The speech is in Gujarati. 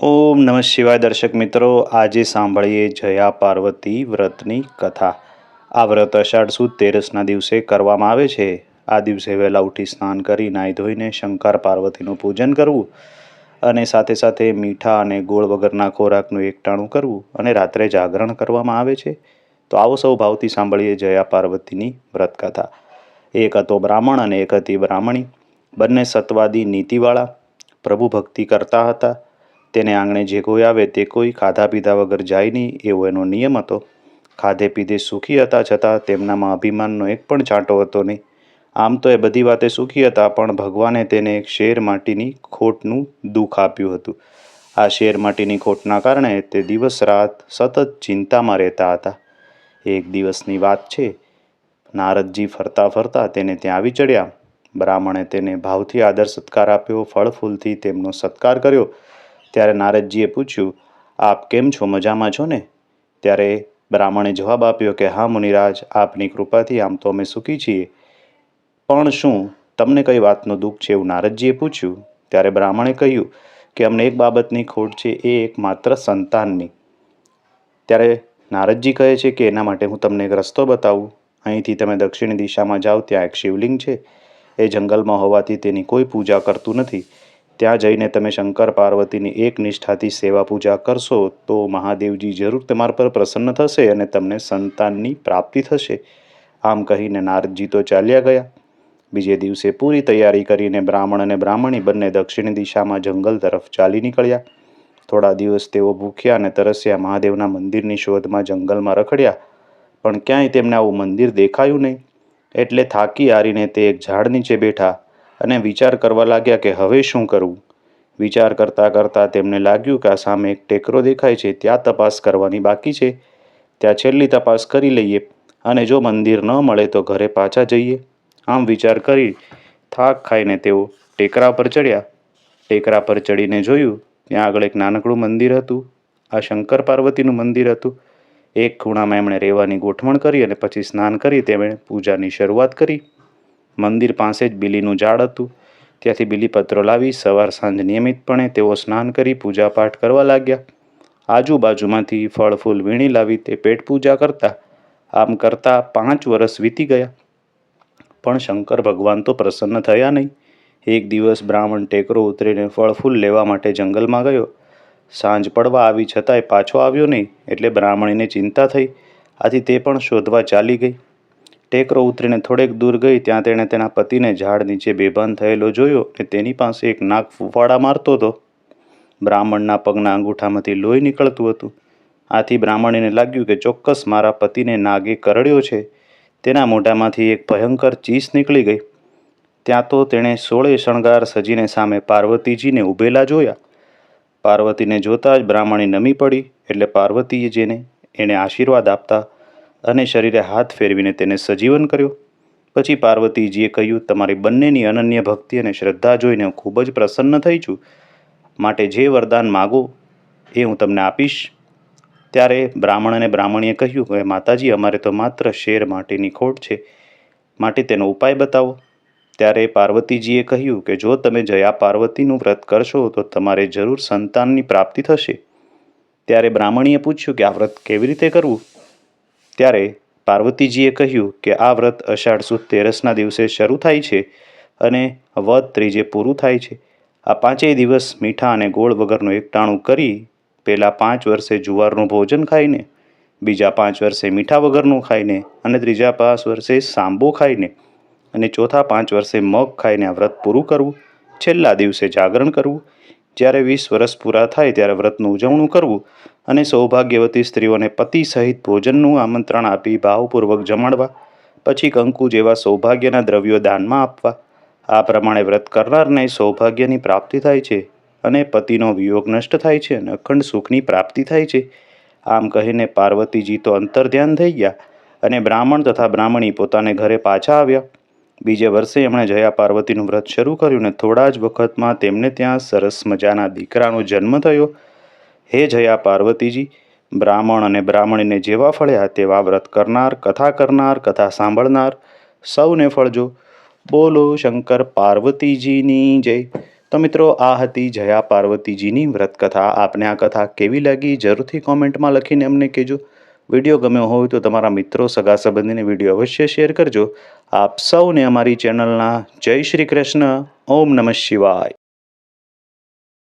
ઓમ નમઃ શિવાય દર્શક મિત્રો, આજે સાંભળીએ જયા પાર્વતી વ્રતની કથા. આ વ્રત અષાઢ સુદ તેરસના દિવસે કરવામાં આવે છે. આ દિવસે વહેલા ઉઠી સ્નાન કરી નાહી ધોઈને શંકર પાર્વતીનું પૂજન કરવું અને સાથે સાથે મીઠા અને ગોળ વગરના ખોરાકનું એકટાણું કરવું અને રાત્રે જાગરણ કરવામાં આવે છે. તો આવો સૌ ભાવથી સાંભળીએ જયા પાર્વતીની વ્રત કથા. એક હતો બ્રાહ્મણ અને એક હતી બ્રાહ્મણી. બંને સત્વાદી નીતિવાળા પ્રભુ ભક્તિ કરતા હતા. તેને આંગણે જે કોઈ આવે તે કોઈ ખાધા પીધા વગર જાય નહીં એવો એનો નિયમ હતો. ખાધે પીધે સુખી હતા છતાં તેમનામાં અભિમાનનો એક પણ છાંટો હતો નહીં. આમ તો એ બધી વાતે સુખી હતા, પણ ભગવાને તેને એક શેર માટીની ખોટનું દુઃખ આપ્યું હતું. આ શેર માટીની ખોટના કારણે તે દિવસ રાત સતત ચિંતામાં રહેતા હતા. એક દિવસની વાત છે. નારદજી ફરતા ફરતા તેને ત્યાં આવી ચડ્યા. બ્રાહ્મણે તેને ભાવથી આદર સત્કાર આપ્યો, ફળ ફૂલથી તેમનો સત્કાર કર્યો. ત્યારે નારદજીએ પૂછ્યું, આપ કેમ છો, મજામાં છો ને? ત્યારે બ્રાહ્મણે જવાબ આપ્યો કે હા મુનિરાજ, આપની કૃપાથી આમ તો અમે સુખી છીએ, પણ શું તમને કઈ વાતનું દુઃખ છે, એવું નારદજીએ પૂછ્યું. ત્યારે બ્રાહ્મણે કહ્યું કે અમને એક બાબતની ખોટ છે, એ એકમાત્ર સંતાનની. ત્યારે નારદજી કહે છે કે એના માટે હું તમને એક રસ્તો બતાવું. અહીંથી તમે દક્ષિણ દિશામાં જાઓ, ત્યાં એક શિવલિંગ છે. એ જંગલમાં હોવાથી તેની કોઈ પૂજા કરતું નથી. ત્યાં જઈને તમે શંકર પાર્વતીની એક નિષ્ઠાથી સેવા પૂજા કરશો તો મહાદેવજી જરૂર તમારા પર પ્રસન્ન થશે અને તમને સંતાનની પ્રાપ્તિ થશે. આમ કહીને નારદજી તો ચાલ્યા ગયા. બીજે દિવસે પૂરી તૈયારી કરીને બ્રાહ્મણ અને બ્રાહ્મણી બંને દક્ષિણ દિશામાં જંગલ તરફ ચાલી નીકળ્યા. થોડા દિવસ તેઓ ભૂખ્યા અને તરસ્યા મહાદેવના મંદિરની શોધમાં જંગલમાં રખડ્યા, પણ ક્યાંય તેમને આવું મંદિર દેખાયું નહીં. એટલે થાકી હારીને તે એક ઝાડ નીચે બેઠા અને વિચાર કરવા લાગ્યા કે હવે શું કરવું. વિચાર કરતાં કરતાં તેમને લાગ્યું કે આ સામે એક ટેકરો દેખાય છે, ત્યાં તપાસ કરવાની બાકી છે. ત્યાં છેલ્લી તપાસ કરી લઈએ અને જો મંદિર ન મળે તો ઘરે પાછા જઈએ. આમ વિચાર કરી થાક ખાઈને તેઓ ટેકરા પર ચડ્યા. ટેકરા પર ચડીને જોયું, ત્યાં આગળ એક નાનકડું મંદિર હતું. આ શંકર પાર્વતીનું મંદિર હતું. એક ખૂણામાં એમણે રહેવાની ગોઠવણ કરી અને પછી સ્નાન કરી તેમણે પૂજાની શરૂઆત કરી. મંદિર પાસે જ બીલીનું ઝાડ હતું. ત્યાંથી બીલીપત્રો લાવી સવાર સાંજ નિયમિતપણે તેઓ સ્નાન કરી પૂજાપાઠ કરવા લાગ્યા. આજુબાજુમાંથી ફળ ફૂલ વીણી લાવી તે પેટ પૂજા કરતા. આમ કરતાં 5 વર્ષ વીતી ગયા, પણ શંકર ભગવાન તો પ્રસન્ન થયા નહીં. એક દિવસ બ્રાહ્મણ ટેકરો ઉતરીને ફળ ફૂલ લેવા માટે જંગલમાં ગયો. સાંજ પડવા આવી છતાંય પાછો આવ્યો નહીં, એટલે બ્રાહ્મણીને ચિંતા થઈ. આથી તે પણ શોધવા ચાલી ગઈ. ટેકરો ઉતરીને થોડેક દૂર ગઈ, ત્યાં તેણે તેના પતિને ઝાડ નીચે બેભાન થયેલો જોયો અને તેની પાસે એક નાગ ફૂફાડા મારતો હતો. બ્રાહ્મણના પગના અંગૂઠામાંથી લોહી નીકળતું હતું. આથી બ્રાહ્મણીને લાગ્યું કે ચોક્કસ મારા પતિને નાગે કરડ્યો છે. તેના મોઢામાંથી એક ભયંકર ચીસ નીકળી ગઈ. ત્યાં તો તેણે 16 શણગાર સજીને સામે પાર્વતીજીને ઊભેલા જોયા. પાર્વતીને જોતા જ બ્રાહ્મણી નમી પડી, એટલે પાર્વતીએ જેને એણે આશીર્વાદ આપતા અને શરીરે હાથ ફેરવીને તેને સજીવન કર્યો. પછી પાર્વતીજીએ કહ્યું, તમારી બંનેની અનન્ય ભક્તિ અને શ્રદ્ધા જોઈને હું ખૂબ જ પ્રસન્ન થઈ છું. માટે જે વરદાન માગો એ હું તમને આપીશ. ત્યારે બ્રાહ્મણ અને બ્રાહ્મણીએ કહ્યું કે માતાજી, અમારે તો માત્ર શેર માટીની ખોટ છે, માટે તેનો ઉપાય બતાવો. ત્યારે પાર્વતીજીએ કહ્યું કે જો તમે જયા પાર્વતીનું વ્રત કરશો તો તમારે જરૂર સંતાનની પ્રાપ્તિ થશે. ત્યારે બ્રાહ્મણીએ પૂછ્યું કે આ વ્રત કેવી રીતે કરવું. ત્યારે પાર્વતીજીએ કહ્યું કે આ વ્રત અષાઢ સુદ તેરસના દિવસે શરૂ થાય છે અને વદ ત્રીજે પૂરું થાય છે. આ 5 દિવસ મીઠા અને ગોળ વગરનું એકટાણું કરી પહેલાં 5 વર્ષે જુવારનું ભોજન ખાઈને, બીજા 5 વર્ષે મીઠા વગરનું ખાઈને અને ત્રીજા 5 વર્ષે સાંબો ખાઈને અને ચોથા 5 વર્ષે મગ ખાઈને આ વ્રત પૂરું કરવું. છેલ્લા દિવસે જાગરણ કરવું. જ્યારે 20 વર્ષ પૂરા થાય ત્યારે વ્રતનું ઉજવણું કરવું અને સૌભાગ્યવતી સ્ત્રીઓને પતિ સહિત ભોજનનું આમંત્રણ આપી ભાવપૂર્વક જમાડવા. પછી કંકુ જેવા સૌભાગ્યના દ્રવ્યો દાનમાં આપવા. આ પ્રમાણે વ્રત કરનારને સૌભાગ્યની પ્રાપ્તિ થાય છે અને પતિનો વિયોગ નષ્ટ થાય છે અને અખંડ સુખની પ્રાપ્તિ થાય છે. આમ કહીને પાર્વતીજી તો અંતર્ધ્યાન થઈ ગયા અને બ્રાહ્મણ તથા બ્રાહ્મણી પોતાને ઘરે પાછા આવ્યા. બીજે વર્ષે એમણે જયા પાર્વતીનું વ્રત શરૂ કર્યું ને થોડા જ વખતમાં તેમને ત્યાં સરસ મજાના દીકરાનો જન્મ થયો. હે જયા પાર્વતીજી, બ્રાહ્મણ અને બ્રાહ્મણીને જેવા ફળ્યા તેવા વ્રત કરનાર, કથા કરનાર, કથા સાંભળનાર સૌને ફળજો. બોલો શંકર પાર્વતીજીની જય. તો મિત્રો, આ હતી જયા પાર્વતીજીની વ્રતકથા. આપને આ કથા કેવી લાગી જરૂરથી કોમેન્ટમાં લખીને અમને કહેજો. વિડીયો ગમ્યો હોય તો તમારા મિત્રો સગા સંબંધીને વિડીયો અવશ્ય શેર કરજો. આપ સૌને અમારી ચેનલના જય શ્રી કૃષ્ણ. ઓમ નમઃ શિવાય.